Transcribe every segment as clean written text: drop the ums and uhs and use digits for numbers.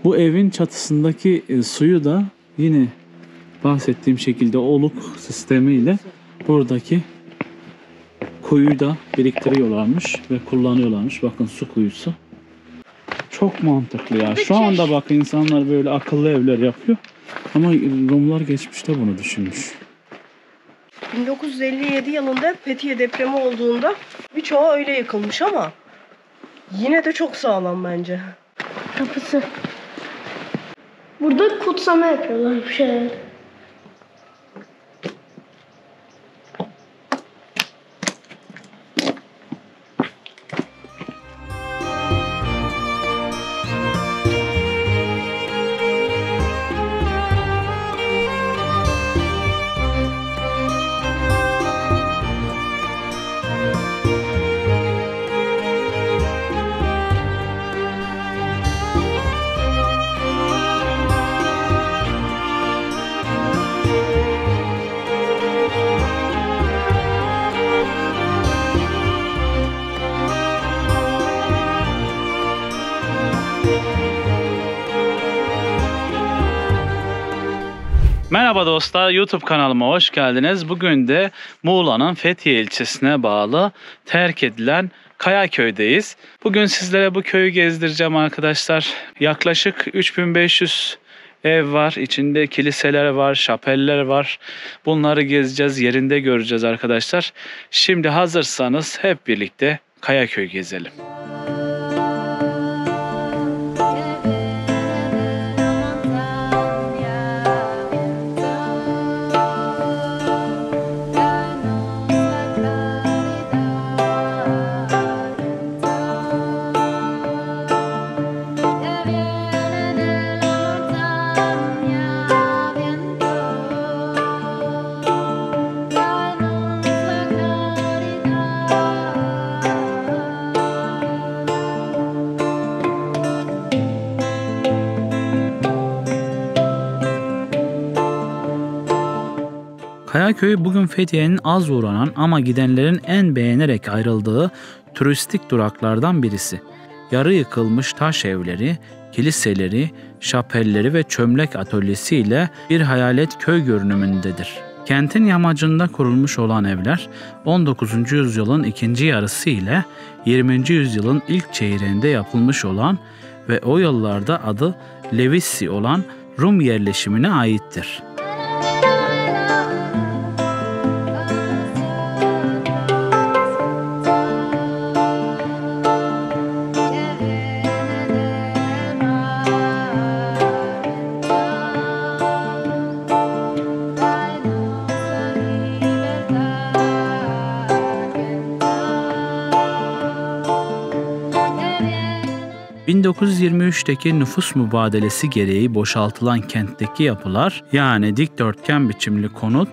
Bu evin çatısındaki suyu da yine bahsettiğim şekilde oluk sistemiyle buradaki kuyuyu da biriktiriyorlarmış ve kullanıyorlarmış. Bakın su kuyusu. Çok mantıklı ya. Şu anda bak insanlar böyle akıllı evler yapıyor. Ama Rumlar geçmişte bunu düşünmüş. 1957 yılında Fethiye depremi olduğunda birçoğu öyle yıkılmış ama yine de çok sağlam bence. Kapısı. Burada kutsama yapıyorlar bir şeyler. Merhaba dostlar, YouTube kanalıma hoş geldiniz. Bugün de Muğla'nın Fethiye ilçesine bağlı terk edilen Kayaköy'deyiz. Bugün sizlere bu köyü gezdireceğim arkadaşlar. Yaklaşık 3500 ev var. İçinde kiliseler var, şapeller var. Bunları gezeceğiz, yerinde göreceğiz arkadaşlar. Şimdi hazırsanız hep birlikte Kayaköy gezelim. Kayaköy bugün Fethiye'nin az uğranan ama gidenlerin en beğenerek ayrıldığı turistik duraklardan birisi. Yarı yıkılmış taş evleri, kiliseleri, şapelleri ve çömlek atölyesiyle bir hayalet köy görünümündedir. Kentin yamacında kurulmuş olan evler 19. yüzyılın ikinci yarısı ile 20. yüzyılın ilk çeyreğinde yapılmış olan ve o yıllarda adı Levissi olan Rum yerleşimine aittir. ...1923'teki nüfus mübadelesi gereği boşaltılan kentteki yapılar, yani dikdörtgen biçimli konut,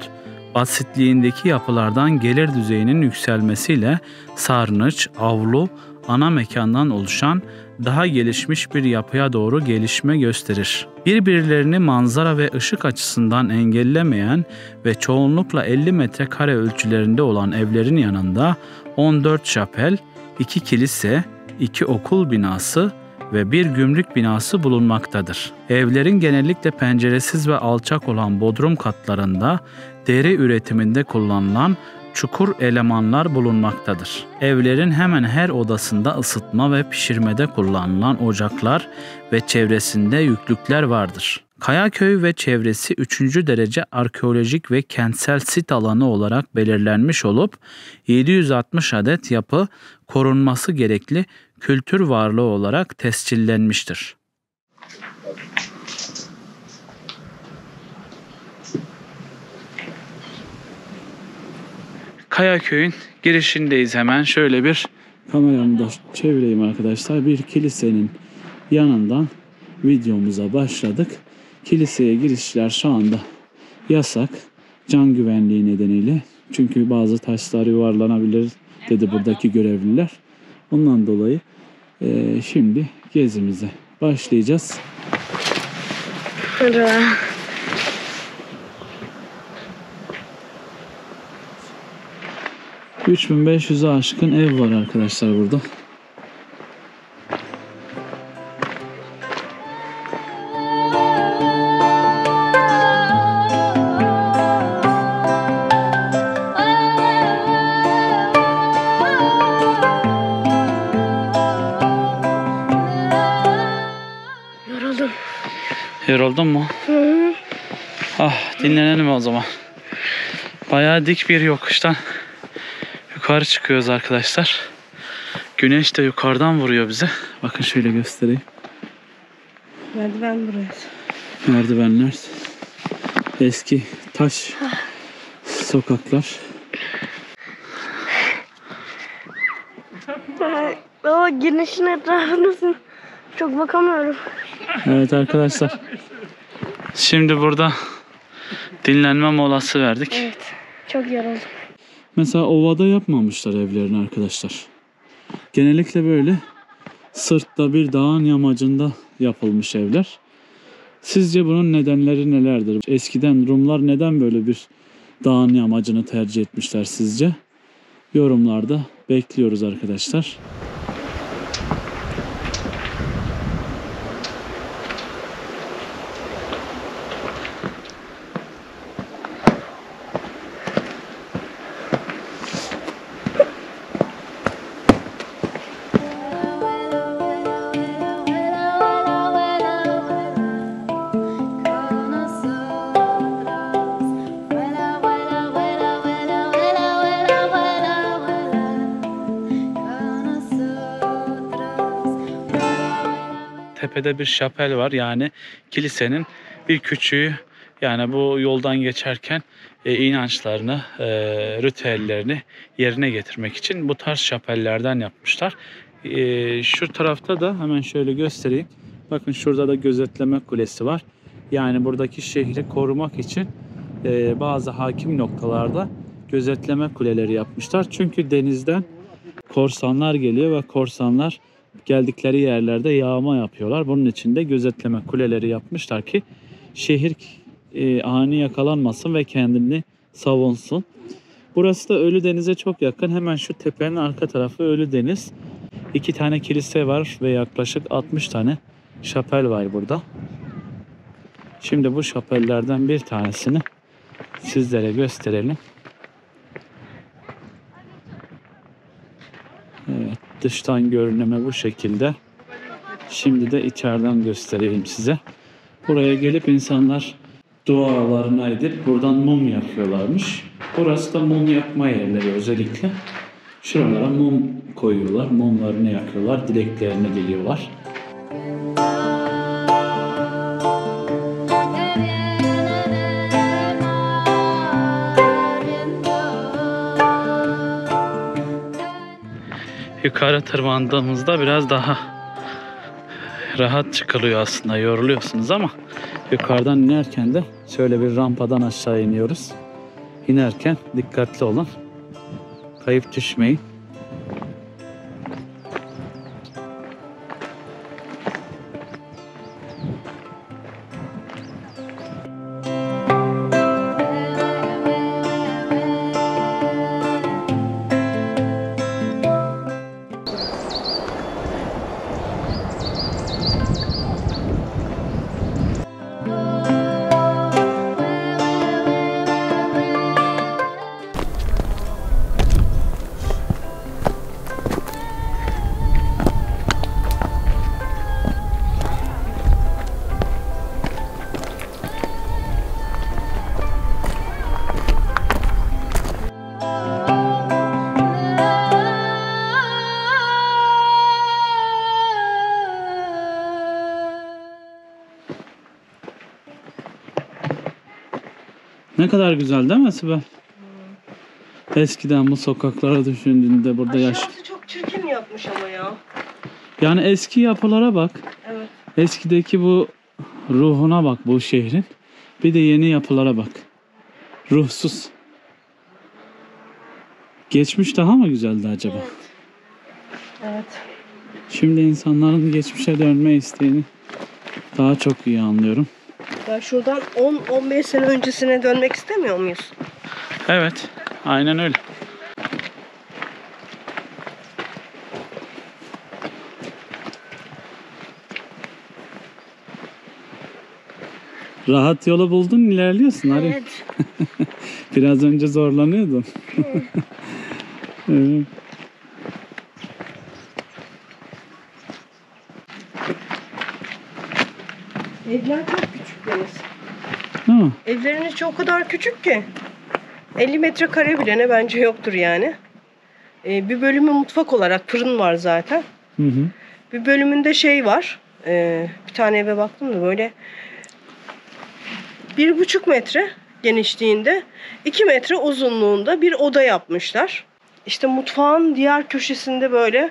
basitliğindeki yapılardan gelir düzeyinin yükselmesiyle sarnıç, avlu, ana mekandan oluşan daha gelişmiş bir yapıya doğru gelişme gösterir. Birbirlerini manzara ve ışık açısından engellemeyen ve çoğunlukla 50 metrekare ölçülerinde olan evlerin yanında 14 şapel, 2 kilise, 2 okul binası ve bir gümrük binası bulunmaktadır. Evlerin genellikle penceresiz ve alçak olan bodrum katlarında deri üretiminde kullanılan çukur elemanlar bulunmaktadır. Evlerin hemen her odasında ısıtma ve pişirmede kullanılan ocaklar ve çevresinde yüklükler vardır. Kayaköy ve çevresi 3. derece arkeolojik ve kentsel sit alanı olarak belirlenmiş olup 760 adet yapı korunması gerekli kültür varlığı olarak tescillenmiştir. Kayaköy'ün girişindeyiz hemen. Şöyle bir kameramı da çevireyim arkadaşlar. Bir kilisenin yanından videomuza başladık. Kiliseye girişler şu anda yasak. Can güvenliği nedeniyle. Çünkü bazı taşlar yuvarlanabilir dedi buradaki görevliler. Ondan dolayı şimdi gezimize başlayacağız. Hadi. 3500'e aşkın ev var arkadaşlar burada. Yoruldum. Yoruldun mu? Hı. Ah, dinlenelim o zaman. Bayağı dik bir yokuştan yukarı çıkıyoruz arkadaşlar. Güneş de yukarıdan vuruyor bize. Bakın şöyle göstereyim. Merdiven burası. Merdivenler. Eski taş sokaklar. Baba güneşin etrafındasın. Çok bakamıyorum. Evet arkadaşlar. Şimdi burada dinlenme molası verdik. Evet. Çok yoruldum. Mesela ovada yapmamışlar evlerini arkadaşlar. Genellikle böyle sırtta bir dağın yamacında yapılmış evler. Sizce bunun nedenleri nelerdir? Eskiden Rumlar neden böyle bir dağın yamacını tercih etmişler sizce? Yorumlarda bekliyoruz arkadaşlar. Tepede bir şapel var, yani kilisenin bir küçüğü. Yani bu yoldan geçerken inançlarını, ritüellerini yerine getirmek için bu tarz şapellerden yapmışlar. Şu tarafta da hemen şöyle göstereyim. Bakın şurada da gözetleme kulesi var. Yani buradaki şehri korumak için bazı hakim noktalarda gözetleme kuleleri yapmışlar. Çünkü denizden korsanlar geliyor ve korsanlar geldikleri yerlerde yağma yapıyorlar. Bunun için de gözetleme kuleleri yapmışlar ki şehir ani yakalanmasın ve kendini savunsun. Burası da Ölüdeniz'e çok yakın. Hemen şu tepenin arka tarafı Ölüdeniz. 2 tane kilise var ve yaklaşık 60 tane şapel var burada. Şimdi bu şapellerden bir tanesini sizlere gösterelim. Evet, dıştan görünümü bu şekilde. Şimdi de içeriden göstereyim size. Buraya gelip insanlar dualarını edip buradan mum yakıyorlarmış. Burası da mum yakma yerleri özellikle. Şuralara mum koyuyorlar, mumlarını yakıyorlar, dileklerini diliyorlar. Yukarı tırmandığımızda biraz daha rahat çıkılıyor aslında, yoruluyorsunuz ama yukarıdan inerken de şöyle bir rampadan aşağı iniyoruz. İnerken dikkatli olun, kayıp düşmeyin. Ne kadar güzel değil mi Sibel? Eskiden bu sokaklara düşündüğünde burada Aşağısı çok çirkin yapmış ama ya. Yani eski yapılara bak. Evet. Eskideki bu ruhuna bak bu şehrin. Bir de yeni yapılara bak. Ruhsuz. Geçmiş daha mı güzeldi acaba? Evet. Evet. Şimdi insanların geçmişe dönme isteğini daha çok iyi anlıyorum. Ya şuradan 10-15 sene öncesine dönmek istemiyor muyuz? Evet, aynen öyle. Rahat yolu buldun, ilerliyorsun Arif. Evet. Biraz önce zorlanıyordun. Evet. Evler çok küçük Deniz. Değil mi? Evlerin içi o kadar küçük ki 50 metrekare bile ne bence yoktur yani. Bir bölümü mutfak olarak, fırın var zaten. Hı hı. Bir bölümünde şey var. Bir tane eve baktım da böyle 1,5 metre genişliğinde, 2 metre uzunluğunda bir oda yapmışlar. İşte mutfağın diğer köşesinde böyle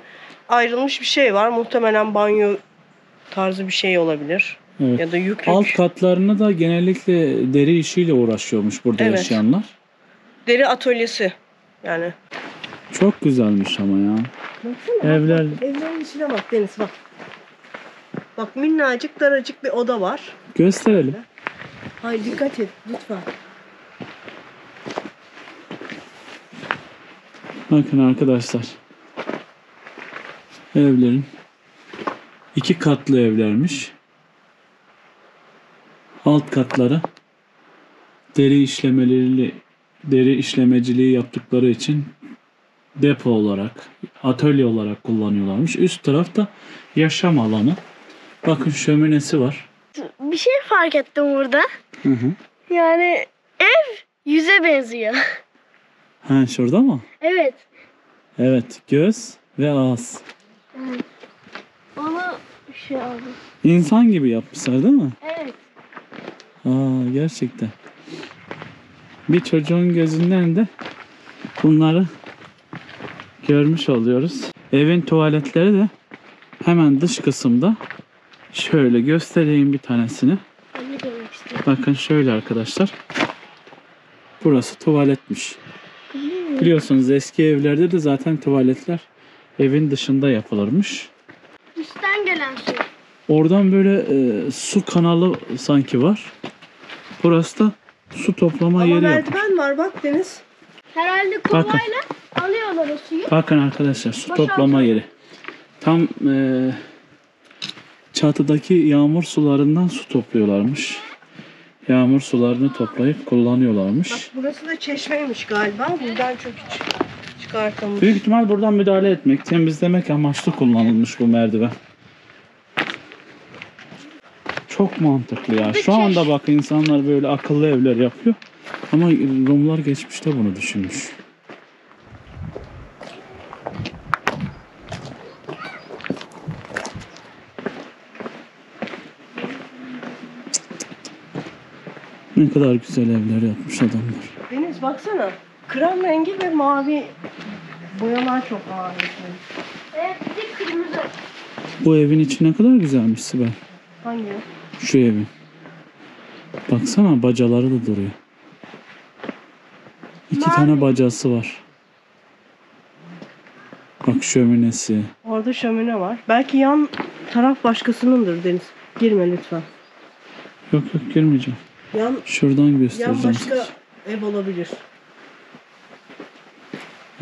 ayrılmış bir şey var. Muhtemelen banyo tarzı bir şey olabilir. Evet. Ya da yüklük. Alt katlarını da genellikle deri işiyle uğraşıyormuş burada Evet. yaşayanlar. Deri atölyesi yani. Çok güzelmiş ama ya. Baksana, Evler- bak, evlerin içine bak Deniz bak. Bak minnacık daracık bir oda var. Gösterelim. Hayır dikkat et lütfen. Bakın arkadaşlar. Evlerin 2 katlı evlermiş. Alt katları deri işlemeciliği yaptıkları için depo olarak, atölye olarak kullanıyorlarmış. Üst tarafta yaşam alanı. Bakın şöminesi var. Bir şey fark ettim burada. Hı hı. Yani ev yüze benziyor. Ha şurada mı? Evet. Evet, göz ve ağız. Onu şey aldım. İnsan gibi yapmışlar değil mi? Evet. Aa, gerçekten. Bir çocuğun gözünden de bunları görmüş oluyoruz. Evin tuvaletleri de hemen dış kısımda. Şöyle göstereyim bir tanesini. Ben de görmek istiyorum. Bakın şöyle arkadaşlar. Burası tuvaletmiş. Biliyorsunuz eski evlerde de zaten tuvaletler evin dışında yapılırmış. Üstten gelen su. Oradan böyle su kanalı sanki var. Burası da su toplama Ama yeri yapmış. merdiven var bak Deniz. Herhalde kovayla alıyorlar o suyu. Bakın arkadaşlar su Boşaltıyor. toplama yeri. Tam çatıdaki yağmur sularından su topluyorlarmış. Yağmur sularını toplayıp kullanıyorlarmış. Bak burası da çeşmeymiş galiba. Buradan çok çıkartılmış. Büyük ihtimal buradan müdahale etmek, temizlemek amaçlı kullanılmış bu merdiven. Çok mantıklı ya. Şu anda bak insanlar böyle akıllı evler yapıyor. Ama Rumlar geçmişte bunu düşünmüş. Ne kadar güzel evler yapmış adamlar. Deniz baksana. Krem rengi ve mavi boyalar çok ağır. Evet, bir de kırmızı. Bu evin içi ne kadar güzelmiş Sibel. Hangi? Şu evin. Baksana bacaları da duruyor. 2 tane bacası var. Bak şöminesi. Orada şömine var. Belki yan taraf başkasınındır Deniz. Girme lütfen. Yok girmeyeceğim. Yan Şuradan göstereceğim. başka ev olabilir.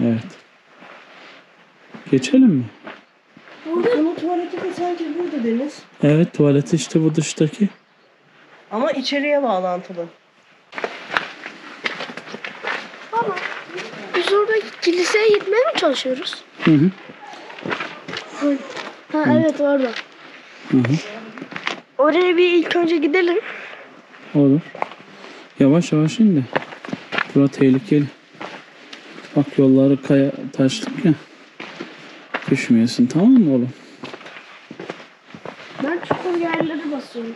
Evet. Geçelim mi? Bunun tuvaleti de sanki burada Deniz. Evet tuvaleti işte bu dıştaki. Ama içeriye bağlantılı. Ama biz orada kiliseye gitmeye mi çalışıyoruz? Hı hı. Ha evet orada. Hı hı. Oraya bir ilk önce gidelim. Olur. Yavaş yavaş in de. Bura tehlikeli. Bak yolları kaya taşlık ya. Düşmüyorsun tamam mı oğlum? Ben çukur yerlere basıyorum.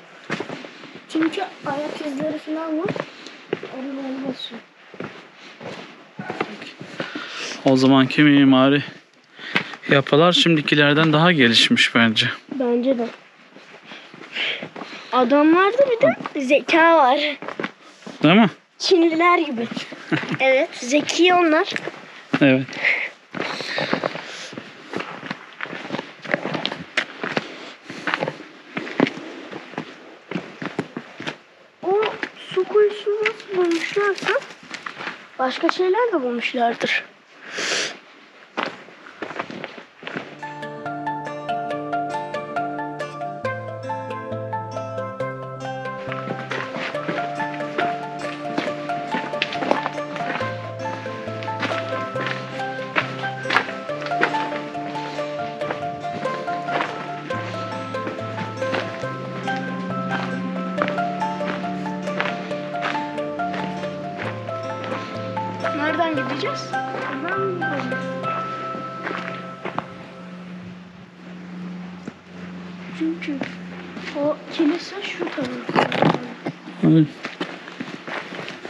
Çünkü ayak izleri falan var. Oraları basıyorum. O zamanki mimari yapılar şimdikilerden daha gelişmiş bence. Bence de. Adamlarda bir de zeka var. Değil mi? Çinliler gibi. Evet, zeki onlar. Evet. O su kuyusunu nasıl bulmuşlarsa başka şeyler de bulmuşlardır. nereden gideceğiz? Çünkü o kilise şu tarafta. Hadi.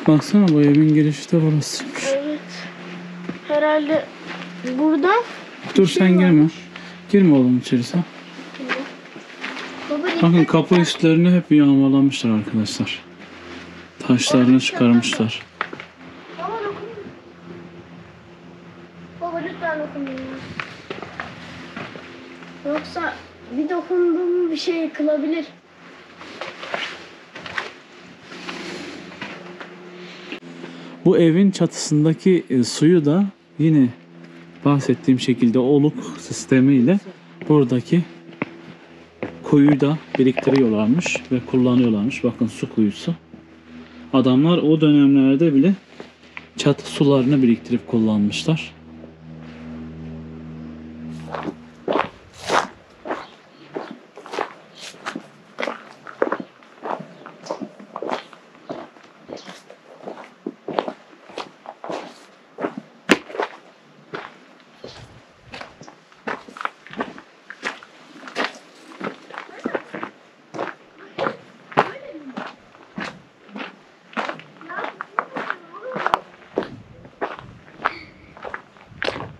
Baksana bu evin girişi de burasıymış. Evet. Herhalde buradan. Dur sen girme. Girme oğlum içeri sen. Baba, Bakın kapı üstlerini hep yağmalamışlar arkadaşlar. Taşlarını çıkarmışlar. Baba dokunma. Baba lütfen dokunma. Yoksa bir dokunduğum bir şey yıkılabilir. Bu evin çatısındaki suyu da yine bahsettiğim şekilde oluk sistemiyle buradaki kuyuyu da biriktiriyorlarmış ve kullanıyorlarmış. Bakın su kuyusu. Adamlar o dönemlerde bile çatı sularını biriktirip kullanmışlar.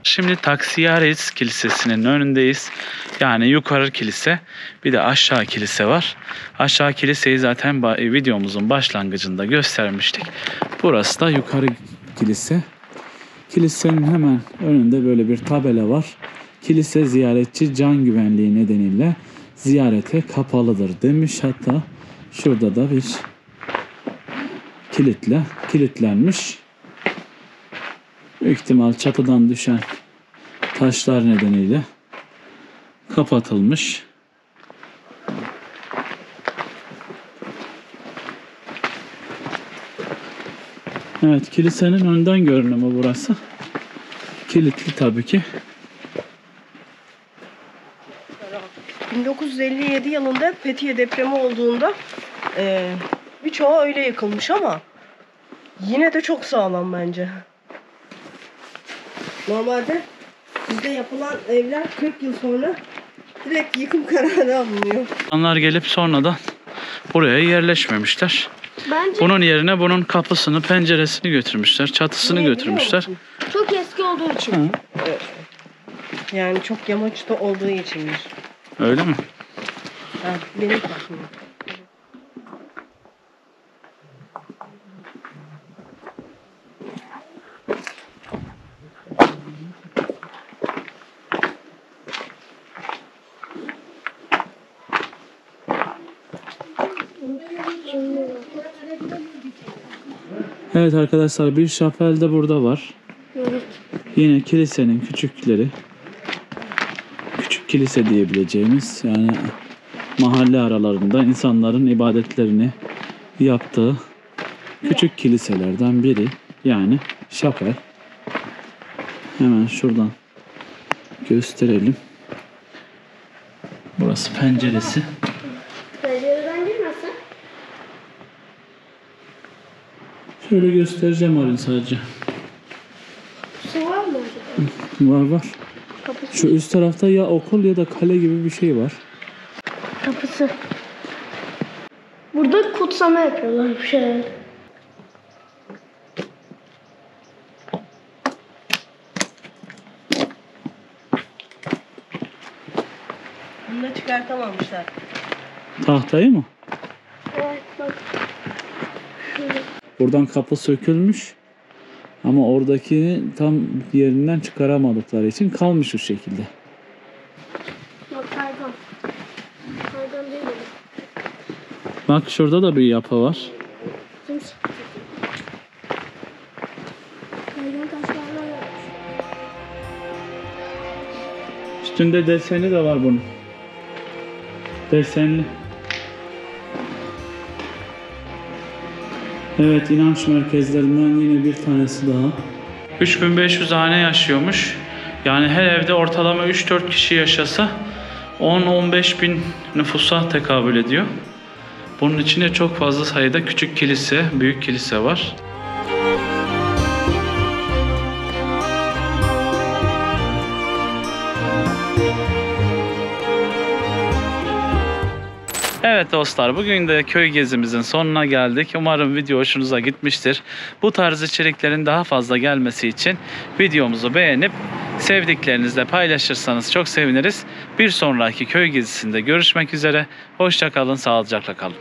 Şimdi Taksiyaris Kilisesi'nin önündeyiz. Yani yukarı kilise, bir de aşağı kilise var. Aşağı kiliseyi zaten videomuzun başlangıcında göstermiştik. Burası da yukarı kilise. Kilisenin hemen önünde böyle bir tabela var. Kilise ziyaretçi can güvenliği nedeniyle ziyarete kapalıdır demiş. Hatta şurada da bir kilitle kilitlenmiş. Büyük ihtimal çatıdan düşen taşlar nedeniyle kapatılmış. Evet, kilisenin önden görünümü burası. Kilitli tabii ki. 1957 yılında Fethiye depremi olduğunda birçoğu öyle yıkılmış ama yine de çok sağlam bence. Normalde bizde yapılan evler 40 yıl sonra direkt yıkım kararı alınıyor. İnsanlar gelip sonradan buraya yerleşmemişler. Bence Bunun yerine bunun kapısını, penceresini götürmüşler, çatısını Niye götürmüşler. biliyor musun? çok eski olduğu için. Hı. Evet. Yani çok yamaçta olduğu içindir. Öyle mi? Ha, benim tahminim. Evet arkadaşlar, bir şapel de burada var. Evet. Yine kilisenin küçükleri. Küçük kilise diyebileceğimiz, yani mahalle aralarında insanların ibadetlerini yaptığı küçük kiliselerden biri. Yani şapel. Hemen şuradan gösterelim. Burası penceresi. Pencereden girmezsen. Şöyle göstereceğim Arin sadece. Su var mı acaba? Var var. Kapısı. Şu üst tarafta ya okul ya da kale gibi bir şey var. Kapısı. Burada kutsama yapıyorlar bir şey. Bunu da çıkartamamışlar. Tahtayı mı? Evet bak. Şöyle. Buradan kapı sökülmüş. Ama oradaki tam yerinden çıkaramadıkları için kalmış o şekilde. Bak kaygan. Kaygan değil mi? Bak şurada da bir yapı var. Kimse. Kaygan taşlarla yapmış. Üstünde deseni de var bunun. Desenli. Evet, inanç merkezlerinden yine bir tanesi daha. 3500 hane yaşıyormuş. Yani her evde ortalama 3-4 kişi yaşasa 10-15 bin nüfusa tekabül ediyor. Bunun içinde çok fazla sayıda küçük kilise, büyük kilise var. Evet dostlar, bugün de köy gezimizin sonuna geldik. Umarım video hoşunuza gitmiştir. Bu tarz içeriklerin daha fazla gelmesi için videomuzu beğenip sevdiklerinizle paylaşırsanız çok seviniriz. Bir sonraki köy gezisinde görüşmek üzere. Hoşça kalın, sağlıcakla kalın.